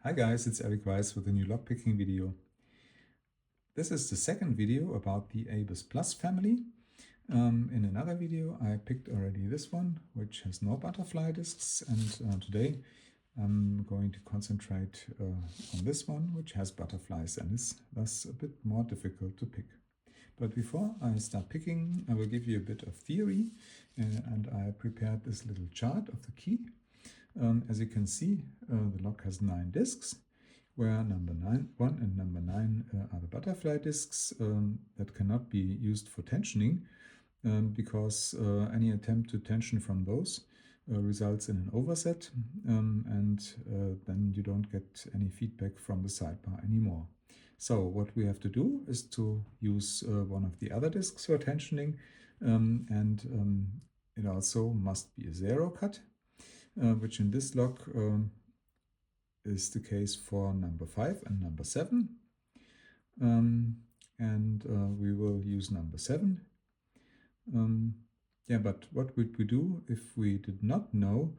Hi guys, it's Erik-Weisz with a new lockpicking video. This is the second video about the ABUS Plus family. In another video I picked already this one, which has no butterfly discs, and today I'm going to concentrate on this one, which has butterflies and is thus a bit more difficult to pick. But before I start picking, I will give you a bit of theory, and I prepared this little chart of the key. As you can see, the lock has 9 discs, where number 1 and number 9 are the butterfly discs that cannot be used for tensioning, because any attempt to tension from those results in an overset, and then you don't get any feedback from the sidebar anymore. So what we have to do is to use one of the other discs for tensioning, and it also must be a 0 cut, which in this lock is the case for number 5 and number 7. We will use number 7. But what would we do if we did not know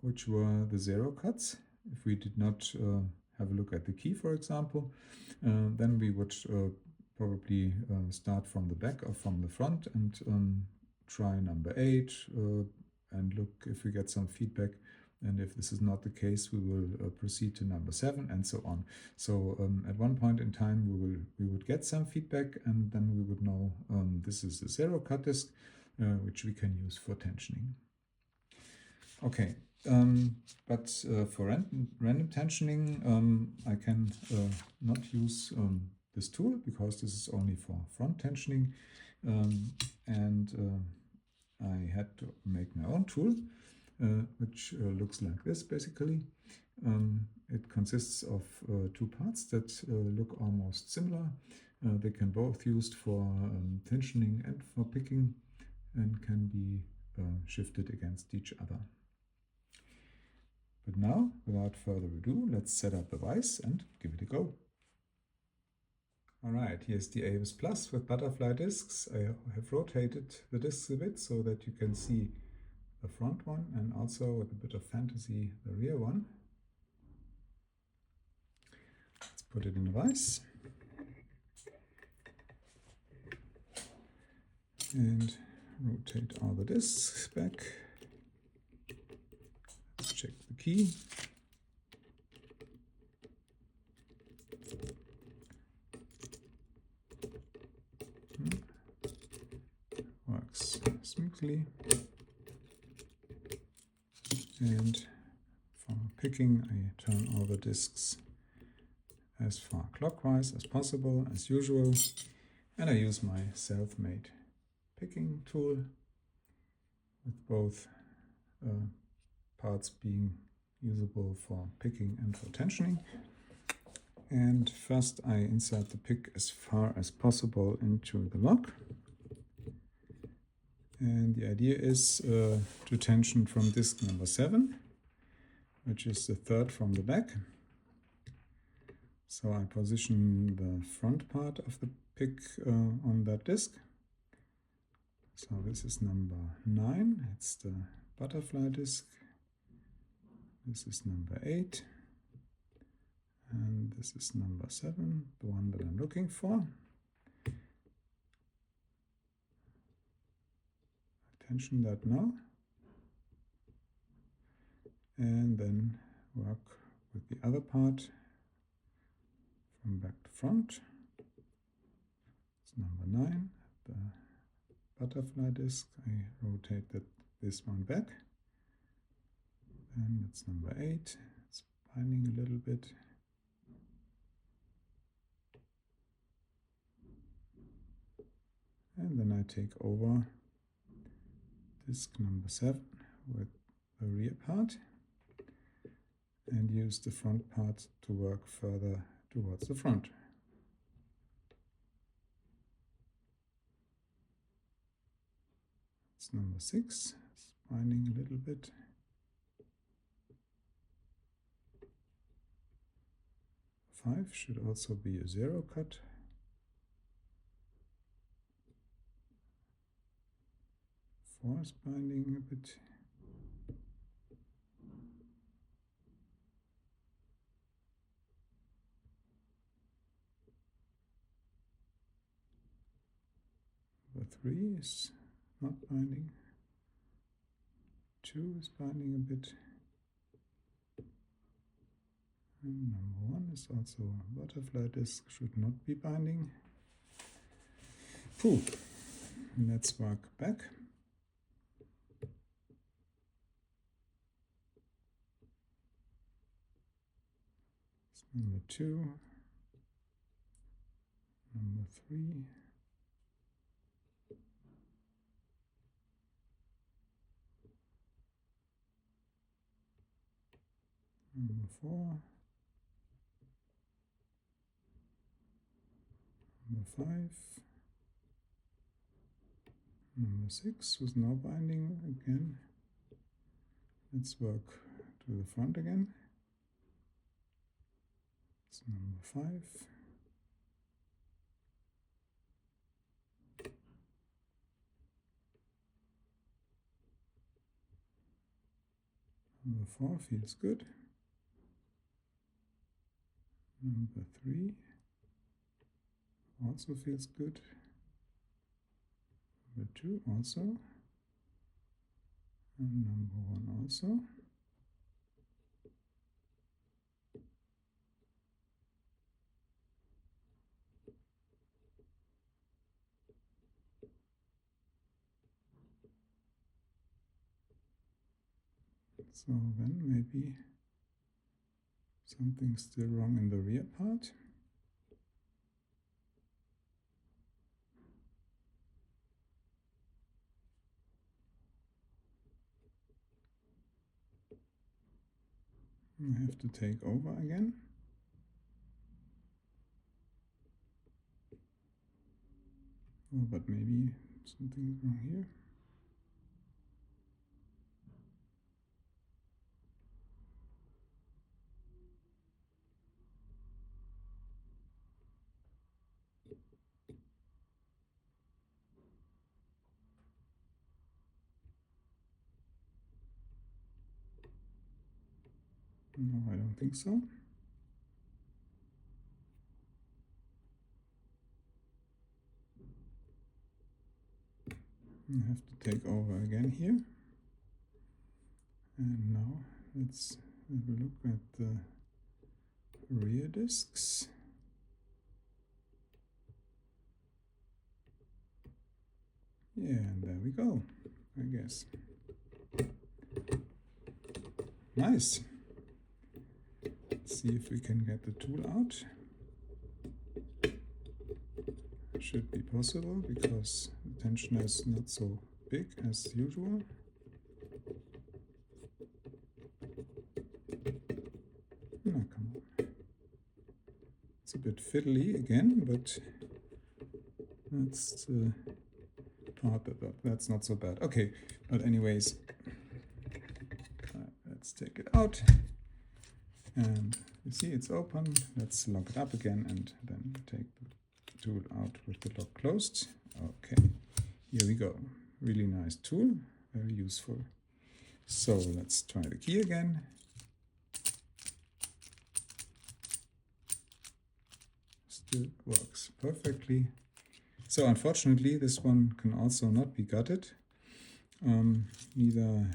which were the 0 cuts? If we did not have a look at the key, for example, then we would probably start from the back or from the front and try number 8 and look if we get some feedback. And if this is not the case, we will proceed to number 7 and so on. So at one point in time we would get some feedback, and then we would know this is the 0 cut disc, which we can use for tensioning. Okay, but for random tensioning I can not use this tool, because this is only for front tensioning, I had to make my own tool, which looks like this basically. It consists of 2 parts that look almost similar. They can both used for tensioning and for picking, and can be shifted against each other. But now, without further ado, let's set up the vise and give it a go. Alright, here's the ABUS Plus with butterfly discs. I have rotated the discs a bit so that you can see the front one, and also with a bit of fantasy the rear one. Let's put it in the vise and rotate all the discs back. Let's check the key. Works smoothly. And for picking, I turn all the discs as far clockwise as possible, as usual, and I use my self-made picking tool with both parts being usable for picking and for tensioning. And first I insert the pick as far as possible into the lock. And the idea is to tension from disc number 7, which is the 3rd from the back. So I position the front part of the pick on that disc. So this is number 9, it's the butterfly disc. This is number 8. And this is number 7, the one that I'm looking for. Tension that now, and then work with the other part from back to front. It's number 9, the butterfly disc. I rotate this one back, and it's number 8. It's binding a little bit. And then I take over disc number 7 with the rear part and use the front part to work further towards the front. It's number 6, it's binding a little bit. 5 should also be a 0 cut. 4 is binding a bit. 3 is not binding. 2 is binding a bit. And number 1 is also a butterfly disc, should not be binding. Phew. Let's work back. Number 2, number 3, number 4, number 5, number 6 with no binding again. Let's work to the front again. It's number 5. Number 4 feels good. Number 3 also feels good. Number 2 also. And number 1 also. So then maybe something's still wrong in the rear part. I have to take over again. Oh, but maybe something's wrong here. No, I don't think so. I have to take over again here. And now let's have a look at the rear discs. Yeah, and there we go, I guess. Nice. Let's see if we can get the tool out. Should be possible because the tensioner is not so big as usual. No, come on. It's a bit fiddly again, but that's the part that's not so bad. Okay, but anyways, let's take it out. And you see it's open. Let's lock it up again and then take the tool out with the lock closed. Okay, here we go. Really nice tool, very useful. So let's try the key again. Still works perfectly. So unfortunately, this one can also not be gutted. Neither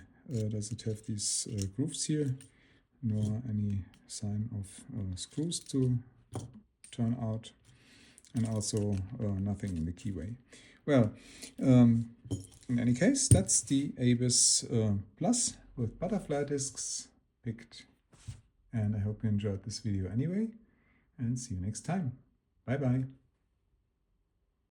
does it have these grooves here, nor any sign of screws to turn out, and also nothing in the keyway. Well, in any case, that's the ABUS Plus with butterfly discs picked. And I hope you enjoyed this video anyway, and see you next time. Bye bye.